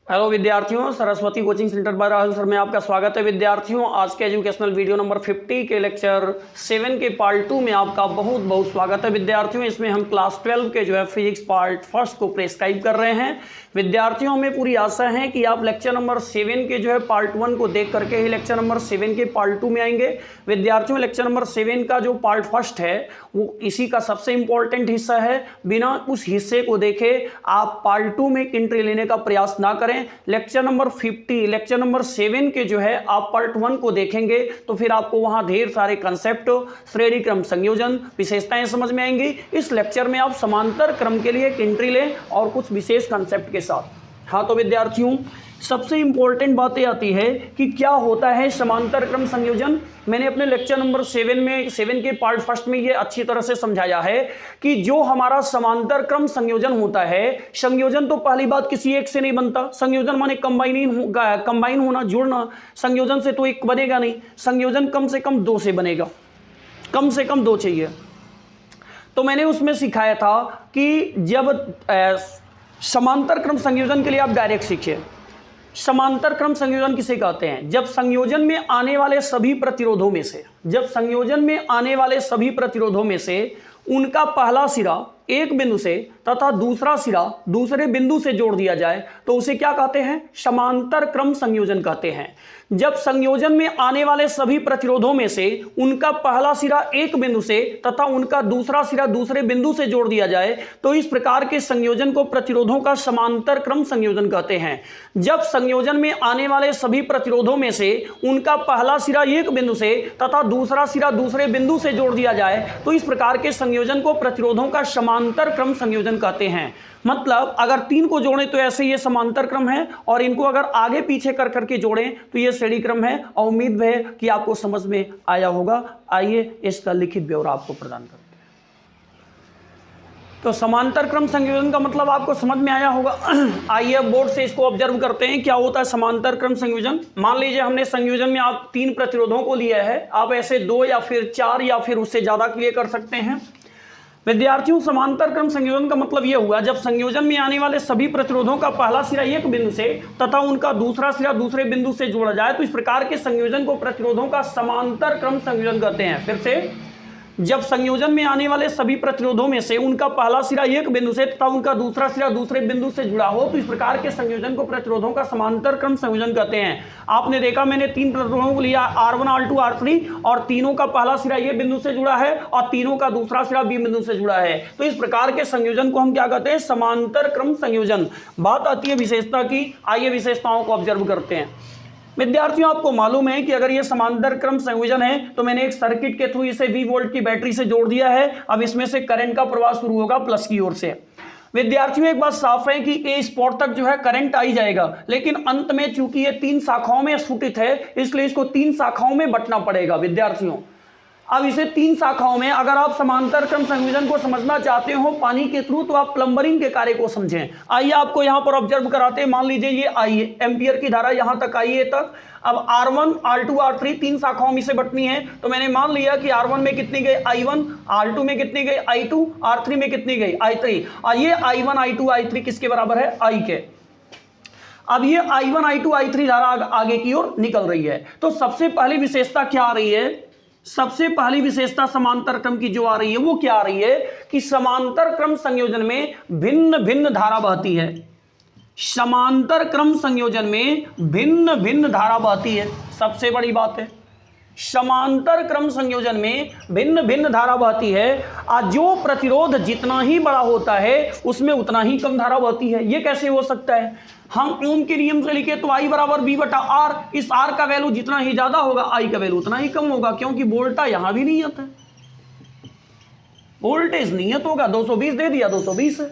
Hello विद्यार्थियों, Saraswati coaching centre by Rahul sir में आपका स्वागत है। विद्यार्थियों, आज के एजुकेशनल वीडियो नंबर 50 के लेक्चर 7 के पार्ट 2 में आपका बहुत बहुत स्वागत है। विद्यार्थियों, इसमें हम क्लास 12 के फिजिक्स पार्ट फर्स्ट को प्रेस्क्राइब कर रहे हैं। विद्यार्थियों, हमें पूरी आशा है कि आप लेक्चर नंबर 7 के पार्ट 1 को देख करके ही लेक्चर नंबर 7 के पार्ट 2 में आएंगे। विद्यार्थियों, लेक्चर नंबर 7 का जो पार्ट फर्स्ट है वो इसी का सबसे इंपॉर्टेंट हिस्सा है। बिना उस हिस्से को देखे आप पार्ट 2 में एंट्री लेने का प्रयास ना करें। लेक्चर नंबर 50 लेक्चर नंबर 7 के आप पार्ट 1 को देखेंगे तो फिर आपको वहां ढेर सारे कंसेप्ट, श्रेणी क्रम संयोजन, विशेषताएं समझ में आएंगी। इस लेक्चर में आप समांतर क्रम के लिए एक एंट्री लें और कुछ विशेष कंसेप्ट के साथ। हाँ, तो विद्यार्थियों, सबसे इंपॉर्टेंट बातें आती है कि क्या होता है समांतर क्रम संयोजन। मैंने अपने लेक्चर नंबर 7 के पार्ट फर्स्ट में ये अच्छी तरह से समझाया है कि जो हमारा समांतर क्रम संयोजन होता है, संयोजन तो पहली बात किसी एक से नहीं बनता। संयोजन माने कंबाइन होना, जुड़ना। संयोजन से तो एक बनेगा नहीं, संयोजन कम से कम 2 से बनेगा, कम से कम 2 चाहिए। तो मैंने उसमें सिखाया था कि जब समांतर क्रम संयोजन के लिए आप डायरेक्ट सीखिए। समांतर क्रम संयोजन किसे कहते हैं? जब संयोजन में आने वाले सभी प्रतिरोधों में से उनका पहला सिरा एक बिंदु से तथा दूसरा सिरा दूसरे बिंदु से जोड़ दिया जाए तो उसे क्या कहते हैं? समांतर क्रम संयोजन कहते हैं। जब संयोजन में आने वाले सभी प्रतिरोधों में से उनका पहला सिरा एक बिंदु से तथा उनका दूसरा सिरा दूसरे बिंदु से जोड़ दिया जाए तो इस प्रकार के संयोजन को प्रतिरोधों का समांतर क्रम संयोजन कहते हैं। जब संयोजन में आने वाले सभी प्रतिरोधों में से उनका पहला सिरा एक बिंदु से तथा दूसरा सिरा दूसरे बिंदु से जोड़ दिया जाए तो इस प्रकार के संयोजन को प्रतिरोधों का समांतर क्रम संयोजन कहते हैं। मतलब अगर 3 को जोड़ें तो ऐसे ये समांतर क्रम है और इनको अगर आगे पीछे कर करके जोड़ें तो ये श्रेणी क्रम है। और उम्मीद है कि आपको समझ में आया होगा। आइए इसका लिखित ब्यौरा आपको प्रदान करते हैं। तो समांतर क्रम संयोजन का मतलब आपको समझ में आया होगा। आइए अब बोर्ड से इसको ऑब्जर्व करते हैं क्या होता है समांतर क्रम संयोजन। मान लीजिए हमने संयोजन में आप 3 प्रतिरोधों को लिया है, आप ऐसे 2 या फिर 4 या फिर उससे ज्यादा के लिए कर सकते हैं। विद्यार्थियों, समांतर क्रम संयोजन का मतलब यह हुआ जब संयोजन में आने वाले सभी प्रतिरोधों का पहला सिरा एक बिंदु से तथा उनका दूसरा सिरा दूसरे बिंदु से जोड़ा जाए तो इस प्रकार के संयोजन को प्रतिरोधों का समांतर क्रम संयोजन कहते हैं। फिर से, जब संयोजन में आने वाले सभी प्रतिरोधों में से उनका पहला सिरा एक बिंदु से तथा उनका दूसरा सिरा दूसरे बिंदु से जुड़ा हो तो इस प्रकार के संयोजन को प्रतिरोधों का समांतर क्रम संयोजन कहते हैं। आपने देखा मैंने 3 प्रतिरोधों को लिया, R1, R2, R3, और तीनों का पहला सिरा ए बिंदु से जुड़ा है और तीनों का दूसरा सिरा बी बिंदु से जुड़ा है। तो इस प्रकार के संयोजन को हम क्या कहते हैं? समांतर क्रम संयोजन। बात आती है विशेषता की। आइए विशेषताओं को ऑब्जर्व करते हैं। विद्यार्थियों, आपको मालूम है कि अगर ये समांतर क्रम संयोजन है तो मैंने एक सर्किट के थ्रू इसे 20 वोल्ट की बैटरी से जोड़ दिया है। अब इसमें से करंट का प्रवाह शुरू होगा प्लस की ओर से। विद्यार्थियों, एक बात साफ है कि ए स्पॉट तक करंट आ ही जाएगा, लेकिन अंत में चूंकि ये 3 शाखाओं में स्फुटित है इसलिए इसको 3 शाखाओं में बंटना पड़ेगा। विद्यार्थियों, अब इसे 3 शाखाओं में, अगर आप समांतर क्रम संयोजन को समझना चाहते हो पानी के थ्रू तो आप प्लम्बरिंग के कार्य को समझें। आइए आपको यहां पर ऑब्जर्व कराते हैं। मान लीजिए ये आई एम्पियर की धारा यहां तक आई है तक। अब R1, R2, R3 3 शाखाओं में से बंटनी है तो मैंने मान लिया कि R1 में कितनी गई I1, R2 में कितनी गई I2, R3 में कितनी गई I3। और ये I1, I2, I3 किसके बराबर है? I के। अब ये I1, I2, I3 धारा आगे की ओर निकल रही है। तो सबसे पहली विशेषता क्या आ रही है? सबसे पहली विशेषता समांतर क्रम की जो आ रही है वो क्या आ रही है कि समांतर क्रम संयोजन में भिन्न भिन्न धारा बहती है। समांतर क्रम संयोजन में भिन्न भिन्न धारा बहती है। सबसे बड़ी बात है, समांतर क्रम संयोजन में भिन्न भिन्न धारा बहती है। और जो प्रतिरोध जितना ही बड़ा होता है उसमें उतना ही कम धारा बहती है। ये कैसे हो सकता है? हम ओम के नियम से लिखे तो I बराबर B बटा R। इस R का वैल्यू जितना ही ज्यादा होगा I का वैल्यू उतना ही कम होगा, क्योंकि वोल्टा यहां भी नियत है, वोल्टेज नियत होगा। 220 दे दिया, 220 है।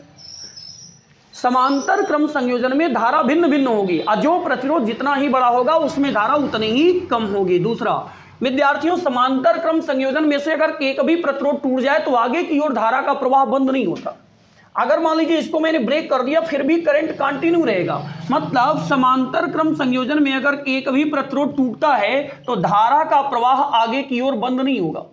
समांतर क्रम संयोजन में धारा भिन्न भिन्न होगी और जो प्रतिरोध जितना ही बड़ा होगा उसमें धारा उतनी ही कम होगी। दूसरा, विद्यार्थियों, समांतर क्रम संयोजन में से अगर एक भी प्रतिरोध टूट जाए तो आगे की ओर धारा का प्रवाह बंद नहीं होता। अगर मान लीजिए इसको मैंने ब्रेक कर दिया फिर भी करंट कंटिन्यू रहेगा। मतलब समांतर क्रम संयोजन में अगर एक भी प्रतिरोध टूटता है तो धारा का प्रवाह आगे की ओर बंद नहीं होगा।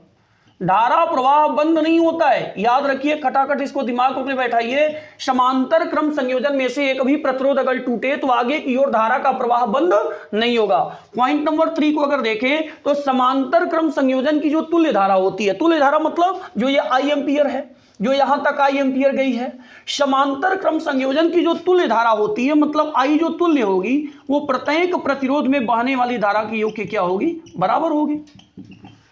धारा प्रवाह बंद नहीं होता है, याद रखिए, खटाखट इसको दिमाग में बैठाइए। समांतर क्रम संयोजन में से एक भी प्रतिरोध अगर टूटे तो आगे की ओर धारा का प्रवाह बंद नहीं होगा। पॉइंट नंबर 3 को अगर देखें तो समांतर क्रम संयोजन की जो तुल्य धारा होती है, तुल्य धारा मतलब जो ये आई एम्पियर है, जो यहां तक आई एम्पियर गई है, समांतर क्रम संयोजन की जो तुल्य धारा होती है मतलब आई जो तुल्य होगी वो प्रत्येक प्रतिरोध में बहने वाली धारा की योग की क्या होगी, बराबर होगी।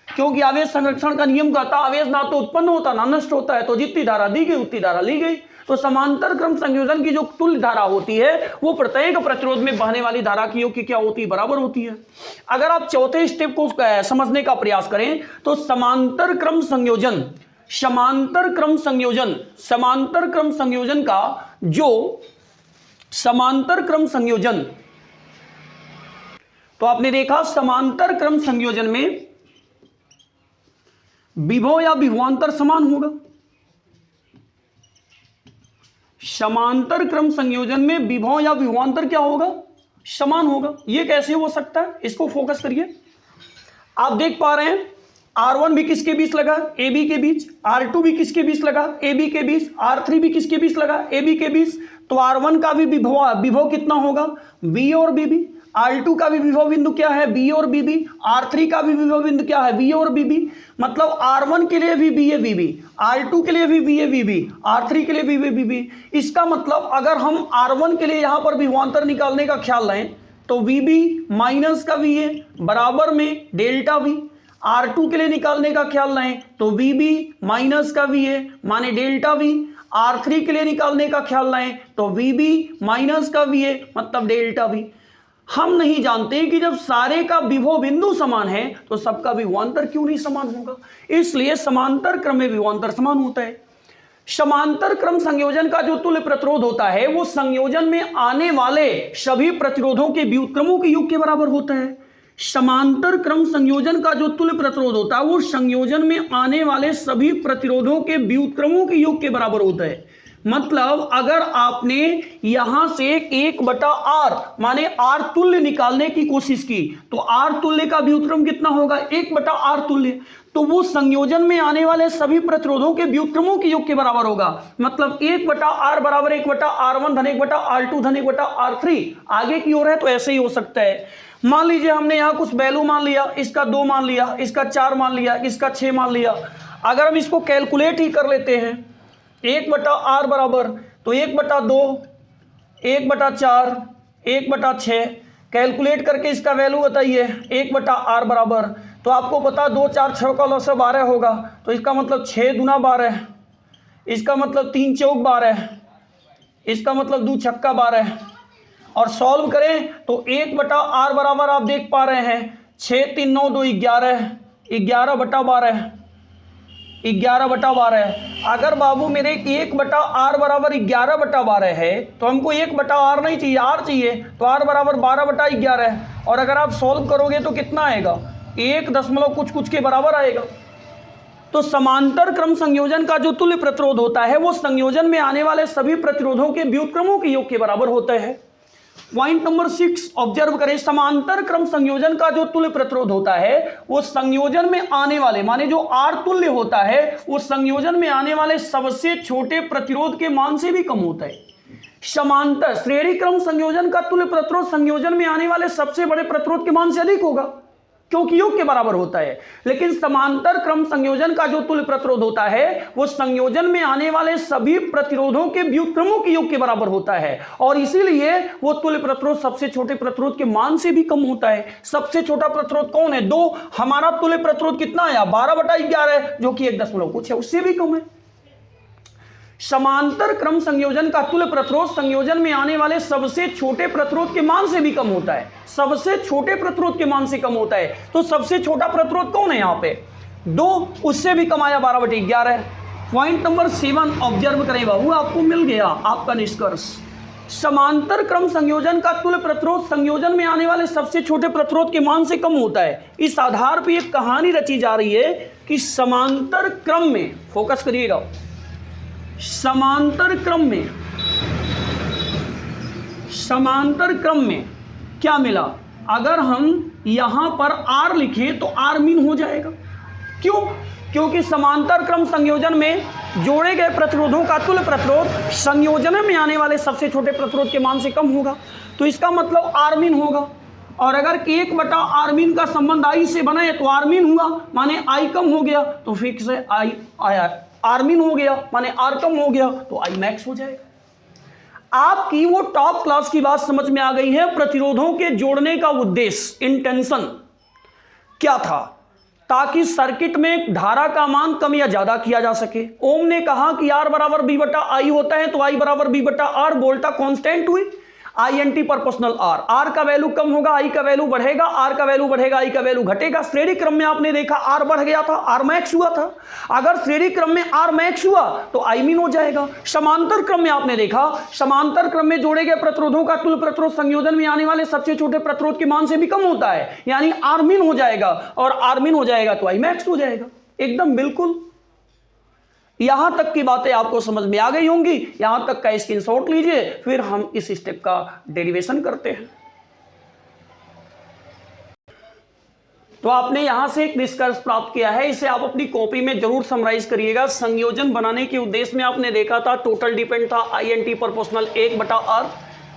क्योंकि आवेश संरक्षण का नियम कहता है आवेश ना तो उत्पन्न होता ना नष्ट होता है, तो जितनी धारा दी गई उतनी धारा ली गई। तो समांतर क्रम संयोजन की जो तुल्य धारा होती है वो प्रत्येक प्रतिरोध में बहने वाली धारा की योग की क्या होती है, बराबर होती है। अगर आप चौथे स्टेप को समझने का प्रयास करें तो समांतर क्रम संयोजन, समांतर क्रम संयोजन, समांतर क्रम संयोजन का जो समांतर क्रम संयोजन, तो आपने देखा समांतर क्रम संयोजन में विभव या विभवांतर समान होगा। समांतर क्रम संयोजन में विभव या विभवांतर क्या होगा, समान होगा। यह कैसे हो सकता है, इसको फोकस करिए। आप देख पा रहे हैं R1 भी किसके बीच लगा, AB के बीच, R2 भी किसके बीच लगा, AB के बीच, R3 भी किसके बीच लगा, AB के बीच। तो R1 का भी विभव कितना होगा, B और BB। R2 का भी विभव बिंदु क्या है, B और BB। R3 का भी विभव बिंदु क्या है, B और BB। मतलब R1 के लिए भी B है BB, R2 के लिए भी B है BB, R3 के लिए भी BB। इसका मतलब अगर हम R1 के लिए यहां पर विभवांतर निकालने का ख्याल लें तो VB माइनस का VA बराबर में डेल्टा V। R2 के लिए निकालने का ख्याल लें तो VB माइनस का VA माने डेल्टा V। R3 के लिए निकालने का ख्याल लें तो VB माइनस का VA मतलब डेल्टा V। हम नहीं जानते कि जब सारे का विभव बिंदु समान है तो सबका विभवांतर क्यों नहीं समान होगा, इसलिए समांतर क्रम में विभवांतर समान होता है। समांतर क्रम संयोजन का जो तुल्य प्रतिरोध होता है वो संयोजन में आने वाले सभी प्रतिरोधों के व्युत्क्रमों के योग के बराबर होता है। समांतर क्रम संयोजन का जो तुल्य प्रतिरोध होता है वो संयोजन में आने वाले सभी प्रतिरोधों के व्युत्क्रमों के योग के बराबर होता है। मतलब अगर आपने यहां से 1/r माने r तुल्य निकालने की कोशिश की तो r तुल्य का व्युत्क्रम कितना होगा, 1/r तुल्य। तो वो संयोजन में आने वाले सभी प्रतिरोधों के व्युत्क्रमों के योग के बराबर होगा। मतलब 1/r बराबर 1/r1 धन 1/r2 धन 1/r3 आगे की ओर है। तो ऐसे ही हो सकता है। मान लीजिए हमने यहाँ कुछ वैल्यू मान लिया, इसका 2 मान लिया, इसका 4 मान लिया, इसका 6 मान लिया। अगर हम इसको कैलकुलेट ही कर लेते हैं 1/r बराबर तो 1/2, 1/4, 1/6 कैलकुलेट करके इसका वैल्यू बताइए। 1/r बराबर तो आपको पता 2 4 6 का लॉस 12 होगा, तो इसका मतलब 6 दूना 12, इसका मतलब 3 चौक 12, इसका मतलब 2 छक्का 12। और सॉल्व करें तो 1/r बराबर आप देख पा रहे हैं 6 3 9 2 11, 11/12, 11/12। अगर बाबू मेरे 1/r बराबर 11/12 है तो हमको 1/r नहीं चाहिए, r चाहिए। तो r बराबर 12/11। और अगर आप सॉल्व करोगे तो कितना आएगा, 1 कुछ कुछ के बराबर आएगा। तो समांतर क्रम संयोजन का जो तुल्य प्रतिरोध होता है वो संयोजन में आने वाले सभी प्रतिरोधों के व्युत्क्रमों के योग के बराबर होता है। पॉइंट नंबर 6 ऑब्जर्व करें। समांतर क्रम संयोजन का जो तुल्य प्रतिरोध होता है वो संयोजन में आने वाले माने जो R तुल्य होता है वो संयोजन में आने वाले सबसे छोटे प्रतिरोध के मान से भी कम होता है। समांतर श्रेणी क्रम संयोजन का तुल्य प्रतिरोध संयोजन में आने वाले सबसे बड़े प्रतिरोध के मान से अधिक होगा क्योंकि योग के बराबर होता है। लेकिन समांतर क्रम संयोजन का जो तुल्य प्रतिरोध होता है वो संयोजन में आने वाले सभी प्रतिरोधों के व्युत्क्रमों के योग के बराबर होता है और इसीलिए वो तुल्य प्रतिरोध सबसे छोटे प्रतिरोध के मान से भी कम होता है। सबसे छोटा प्रतिरोध कौन है, 2। हमारा तुल्य प्रतिरोध कितना आया, 12/11 जो कि 1 कुछ है, उससे भी कम है। समांतर क्रम संयोजन का तुल्य प्रतिरोध संयोजन में आने वाले सबसे छोटे प्रतिरोध के मान से भी कम होता है, सबसे छोटे प्रतिरोध के मान से कम होता है। तो सबसे छोटा प्रतिरोध कौन है यहाँ पे, 2, उससे भी कम आया 12/11। पॉइंट नंबर 7 ऑब्जर्व करें बाबू, आपको मिल गया आपका निष्कर्ष। समांतर क्रम संयोजन का तुल्य प्रतिरोध संयोजन में आने वाले सबसे छोटे प्रतिरोध के मान से कम होता है। इस आधार पर एक कहानी रची जा रही है कि समांतर क्रम में, फोकस करिएगा, समांतर क्रम में क्या मिला, अगर हम यहां पर R लिखें तो R मीन हो जाएगा। क्यों, क्योंकि समांतर क्रम संयोजन में जोड़े गए प्रतिरोधों का तुल्य प्रतिरोध संयोजन में आने वाले सबसे छोटे प्रतिरोध के मान से कम होगा, तो इसका मतलब आर्मीन होगा। और अगर 1 आर्मीन का संबंध आई से बना है तो आर्मीन हुआ माने आई कम हो गया, तो फिक्स है आई आर्मीन हो गया माने आर कम हो गया, तो आई मैक्स हो जाएगा। आपकी वो टॉप क्लास की बात समझ में आ गई है। प्रतिरोधों के जोड़ने का उद्देश्य, इंटेंशन क्या था? ताकि सर्किट में धारा का मान कम या ज्यादा किया जा सके। ओम ने कहा कि R बराबर B बटा आई होता है, तो I बराबर B बटा आर वोल्टा कांस्टेंट हुई, INT प्रोपोर्शनल R का वैल्यू कम होगा, I का वैल्यू बढ़ेगा, R का वैल्यू बढ़ेगा, I का वैल्यू घटेगा। श्रेणी क्रम में आपने देखा R बढ़ गया था, R मैक्स हुआ था। अगर श्रेणी क्रम में R मैक्स हुआ तो I min हो जाएगा। समांतर क्रम में आपने देखा, समांतर क्रम में जोड़े गए प्रतिरोधों का तुल्य प्रतिरोध संयोजन में आने वाले सबसे छोटे प्रतिरोध के मान से भी कम होता है, यानी R min हो जाएगा, और R min हो जाएगा तो I मैक्स हो जाएगा। एकदम बिल्कुल यहां तक की बातें आपको समझ में आ गई होंगी। यहां तक का स्क्रीनशॉट लीजिए, फिर हम इस स्टेप का डेरिवेशन करते हैं। तो आपने यहां से एक निष्कर्ष प्राप्त किया है, इसे आप अपनी कॉपी में जरूर समराइज करिएगा। संयोजन बनाने के उद्देश्य में आपने देखा था टोटल डिपेंड था INT प्रोपोर्शनल 1/R,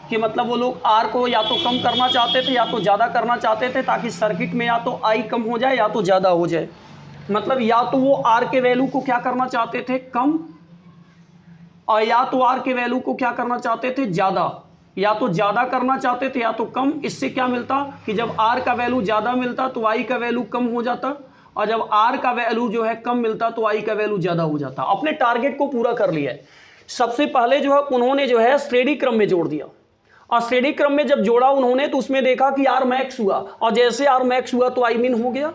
कि मतलब वो लोग R को या तो कम करना चाहते थे या तो ज्यादा करना चाहते थे, ताकि सर्किट में या तो I कम हो जाए या तो ज्यादा हो जाए। मतलब या तो वो R के वैल्यू को क्या करना चाहते थे, कम, और या तो R के वैल्यू को क्या करना चाहते थे, ज्यादा। या तो ज्यादा करना चाहते थे या तो कम। इससे क्या मिलता कि जब R का वैल्यू ज्यादा मिलता तो I का वैल्यू कम हो जाता, और जब R का वैल्यू जो है कम मिलता तो I का वैल्यू ज्यादा हो जाता। अपने टारगेट को पूरा कर लिया है। सबसे पहले जो है उन्होंने जो है श्रेणी क्रम में जोड़ दिया, और श्रेणी क्रम में जब जोड़ा उन्होंने तो उसमें देखा कि R मैक्स हुआ, और जैसे R मैक्स हुआ तो I min हो गया।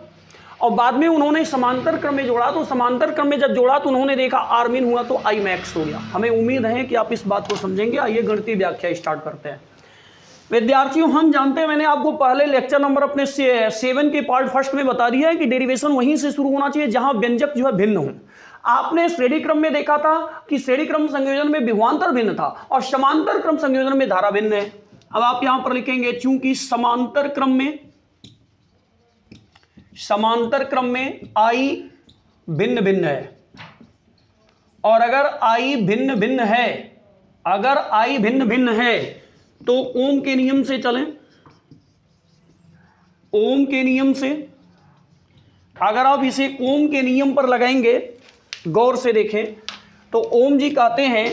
और बाद में उन्होंने समांतर क्रम में जोड़ा, तो समांतर क्रम में जब जोड़ा तो उन्होंने देखा R min हुआ तो I मैक्स हो गया। हमें उम्मीद है कि आप इस बात को समझेंगे। आइए गणितीय व्याख्या स्टार्ट करते हैं। विद्यार्थियों, हम जानते हैं, मैंने आपको पहले लेक्चर नंबर अपने 7 के पार्ट फर्स्ट में बता दिया है कि डेरिवेशन वहीं से शुरू होना चाहिए जहां व्यंजक जो है भिन्न हो। आपने श्रेणी क्रम में देखा था कि श्रेणी क्रम संयोजन में विभवांतर भिन्न था, और समांतर क्रम संयोजन में धारा भिन्न है। अब आप यहां पर लिखेंगे चूंकि समांतर क्रम में I भिन्न भिन्न है, और अगर I भिन्न भिन्न है तो ओम के नियम से चलें। ओम के नियम से अगर आप इसे ओम के नियम पर लगाएंगे, गौर से देखें तो ओम जी कहते हैं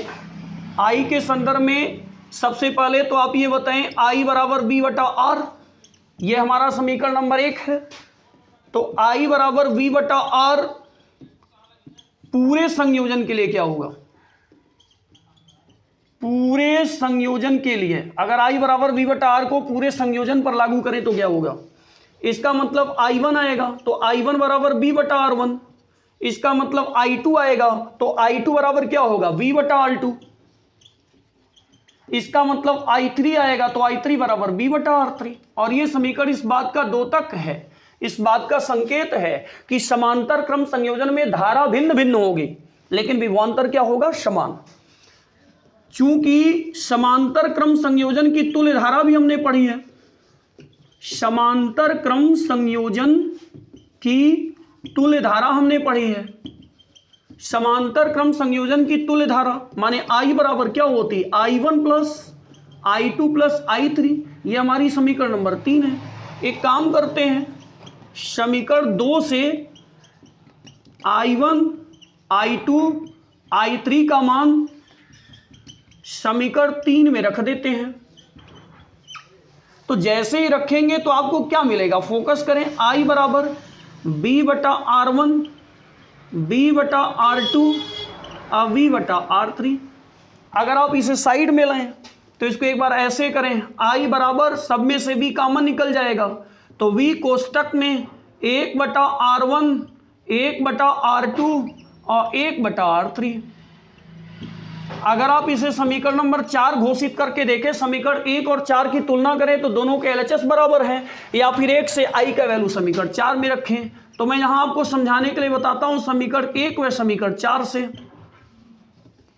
I के संदर्भ में सबसे पहले तो आप ये बताएं I बराबर B बटा R, ये हमारा समीकरण नंबर 1 है। तो I बराबर V बटा R पूरे संयोजन के लिए क्या होगा? पूरे संयोजन के लिए अगर I बराबर V बटा R को पूरे संयोजन पर लागू करें तो क्या होगा? इसका मतलब I1 आएगा, तो I1 बराबर B बटा R1। इसका मतलब I2 आएगा, तो I2 बराबर क्या होगा? V बटा R2। इसका मतलब I3 आएगा, तो I3 बराबर B बटा R3। और ये समीकरण इस बात का द्योतक है, इस बात का संकेत है कि समांतर क्रम संयोजन में धारा भिन्न भिन्न होगी, लेकिन विभवांतर क्या होगा? समान। चूंकि समांतर क्रम संयोजन की तुल्य धारा भी हमने पढ़ी है, समांतर क्रम संयोजन की तुल्य धारा हमने पढ़ी है। समांतर क्रम संयोजन की तुल्य धारा माने I बराबर क्या होती? I1 plus I2 plus I3। ये हमारी समीकरण नंबर 3 है। एक काम करते हैं, समीकरण 2 से I1 I2 I3 का मान समीकरण 3 में रख देते हैं। तो जैसे ही रखेंगे तो आपको क्या मिलेगा? फोकस करें, I बराबर B बटा R1 B बटा R2 और V बटा R3। अगर आप इसे साइड में लाएं तो इसको एक बार ऐसे करें, I बराबर सब में से V कॉमन निकल जाएगा, तो V कोष्टक में 1 बटा R1 1 बटा R2 और 1 बटा R3। अगर आप इसे समीकरण नंबर 4 घोषित करके देखें, समीकरण 1 और 4 की तुलना करें तो दोनों के LHS बराबर हैं, या फिर 1 से I का वैल्यू समीकरण 4 में रखें। तो मैं यहां आपको समझाने के लिए बताता हूं, समीकरण 1 व समीकरण 4 से,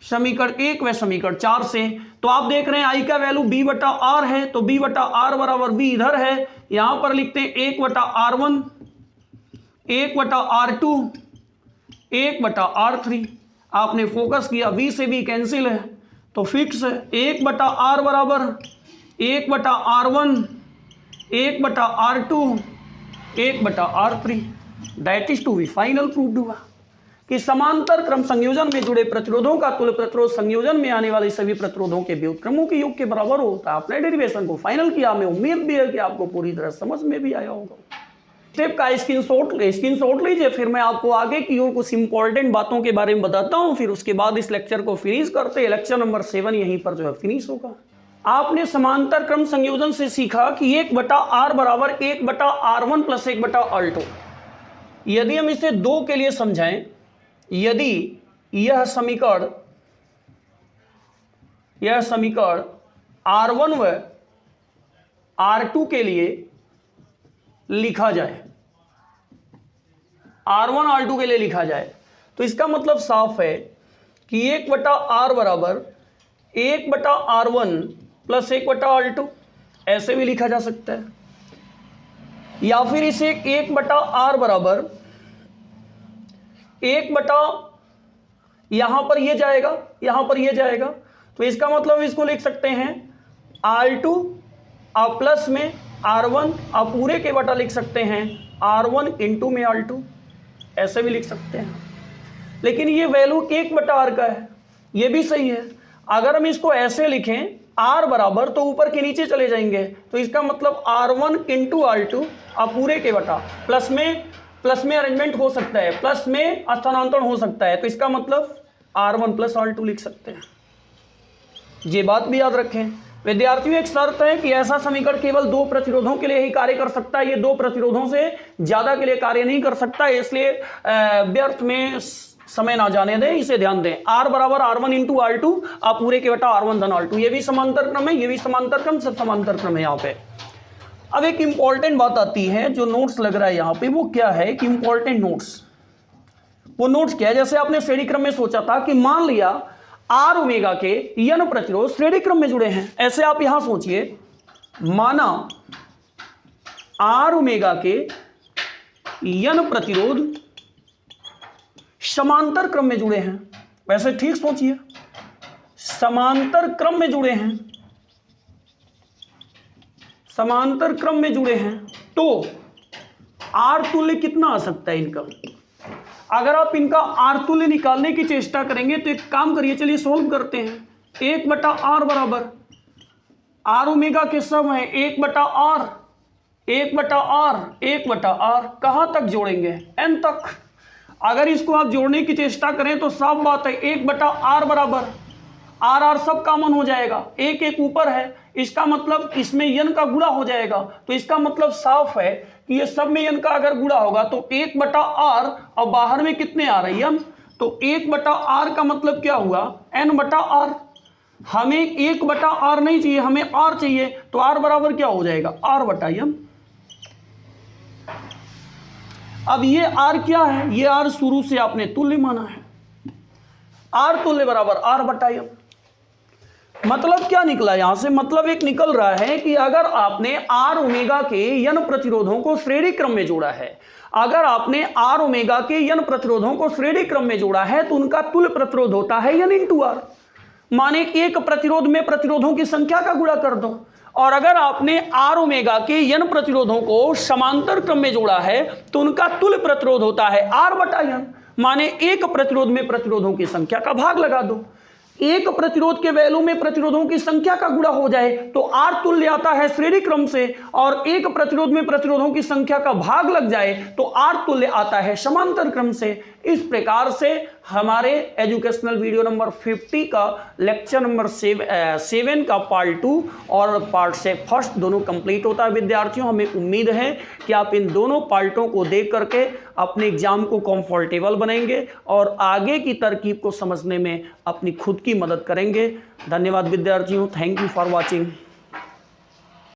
समीकरण 1 व समीकरण 4 से। तो आप देख रहे हैं I का वैल्यू B बटा R है, तो B बटा R बराबर B इधर है, यहां पर लिखते हैं 1 बटा R1 1 बटा R2 1/r3। आपने फोकस किया, v से v कैंसिल है तो फिक्स है, 1/r बराबर 1/r1, 1/r2, 1/r3। That is to be final proved हुआ कि समांतर क्रम संयोजन में जुड़े प्रतिरोधों का तुल्य प्रतिरोध संयोजन में आने वाले सभी प्रतिरोधों के व्युत्क्रमों के योग के बराबर होता है। आपने डेरिवेशन को फाइनल किया, हमें उम्मीद भी है कि आपको पूरी तरह समझ में भी आया होगा। स्टेप का स्क्रीनशॉट लीजिए, फिर मैं आपको आगे की ओर कुछ इंपॉर्टेंट बातों के बारे में बताता हूं, फिर उसके बाद इस लेक्चर को फिनिश करते हैं। लेक्चर नंबर 7 यहीं पर जो है फिनिश होगा। आपने समांतर क्रम संयोजन से सीखा कि 1/r बराबर 1/r1 प्लस 1/r2। यदि हम इसे 2 के लिए समझाएं, यदि यह समीकरण R1 व R2 के लिए लिखा जाए, R1 R2 के लिए लिखा जाए, तो इसका मतलब साफ है कि 1/r बराबर 1/r1 प्लस 1/r2 ऐसे भी लिखा जा सकता है, या फिर इसे 1/r बराबर 1/ यहां पर ये जाएगा, यहां पर ये जाएगा, तो इसका मतलब इसको लिख सकते हैं R2 और प्लस में R1 और पूरे के बटा लिख सकते हैं R1 इंटू में R2, ऐसे भी लिख सकते हैं। लेकिन ये वैल्यू 1/r का है, ये भी सही है। अगर हम इसको ऐसे लिखें R बराबर, तो ऊपर के नीचे चले जाएंगे, तो इसका मतलब R1 इंटू R2 और पूरे के बटा प्लस में अरेंजमेंट हो सकता है, प्लस में स्थानांतरण हो सकता है, तो इसका मतलब R1 प्लस R2 लिख सकते हैं। ये बात भी याद रखें विद्यार्थियों, एक शर्त है कि ऐसा समीकरण केवल 2 प्रतिरोधों के लिए ही कार्य कर सकता है, ये 2 प्रतिरोधों से ज्यादा के लिए कार्य नहीं कर सकता, इसलिए व्यर्थ में समय ना जाने दें, इसे ध्यान दें। R बराबर R1 इंटू R2 और पूरे के बटा R1 धन R2, ये भी समांतर क्रम है, ये भी समांतर क्रम, सब समांतर क्रम है यहाँ पे। अब एक इंपॉर्टेंट बात आती है, जो नोट्स लग रहा है यहाँ पे, वो क्या है कि इंपॉर्टेंट नोट्स, वो नोट्स क्या है? जैसे आपने श्रेणी क्रम में सोचा था कि मान लिया R ओमेगा के यन प्रतिरोध श्रेणी क्रम में जुड़े हैं, ऐसे आप यहां सोचिए, माना R ओमेगा के यन प्रतिरोध समांतर क्रम में जुड़े हैं। वैसे ठीक सोचिए, समांतर क्रम में जुड़े हैं, समांतर क्रम में जुड़े हैं, तो R तुल्य कितना आ सकता है इनका? अगर आप इनका R तुल्य निकालने की चेष्टा करेंगे तो एक काम करिए, चलिए सोल्व करते हैं। 1/r बराबर R ओमेगा के सब है 1/r, 1/r, 1/r, कहां तक जोड़ेंगे? n तक। अगर इसको आप जोड़ने की चेष्टा करें तो साफ बात है 1/r बराबर R सब कॉमन हो जाएगा, एक ऊपर है, इसका मतलब इसमें n का गुणा हो जाएगा, तो इसका मतलब साफ है कि ये सब में n का अगर गुणा होगा तो 1/r और बाहर में कितने आ रही है n, तो 1/r का मतलब क्या हुआ? n/r। हमें 1/r नहीं चाहिए, हमें r चाहिए, तो r बराबर क्या हो जाएगा? r/n। अब ये r क्या है? ये r शुरू से आपने तुल्य माना है, r तुल्य बराबर r/n। मतलब क्या निकला यहां से? मतलब एक निकल रहा है कि अगर आपने R ओमेगा के यन प्रतिरोधों को श्रेणी क्रम में जोड़ा है, अगर आपने R ओमेगा के यन प्रतिरोधों को श्रेणी क्रम में जोड़ा है, तो उनका तुल्य प्रतिरोध होता है यन इंटू R। माने एक प्रतिरोध में प्रतिरोधों की संख्या का गुणा कर दो, और अगर आपने R ओमेगा के यन प्रतिरोधों को समांतर क्रम में जोड़ा है, तो उनका तुल्य प्रतिरोध होता है R/n। माने एक प्रतिरोध में प्रतिरोधों की संख्या का भाग लगा दो, एक प्रतिरोध के वैल्यू में प्रतिरोधों की संख्या का गुणा हो जाए तो R तुल्य आता है श्रेणी क्रम से, और एक प्रतिरोध में प्रतिरोधों की संख्या का भाग लग जाए तो R तुल्य आता है समांतर क्रम से। इस प्रकार से हमारे एजुकेशनल वीडियो नंबर 50 का लेक्चर नंबर 7 का पार्ट 2 और पार्ट से फर्स्ट दोनों कंप्लीट होता है। विद्यार्थियों, हमें उम्मीद है कि आप इन दोनों पार्टों को देख करके अपने एग्जाम को कंफर्टेबल बनाएंगे और आगे की तरकीब को समझने में अपनी खुद की मदद करेंगे। धन्यवाद विद्यार्थियों, थैंक यू फॉर वॉचिंग।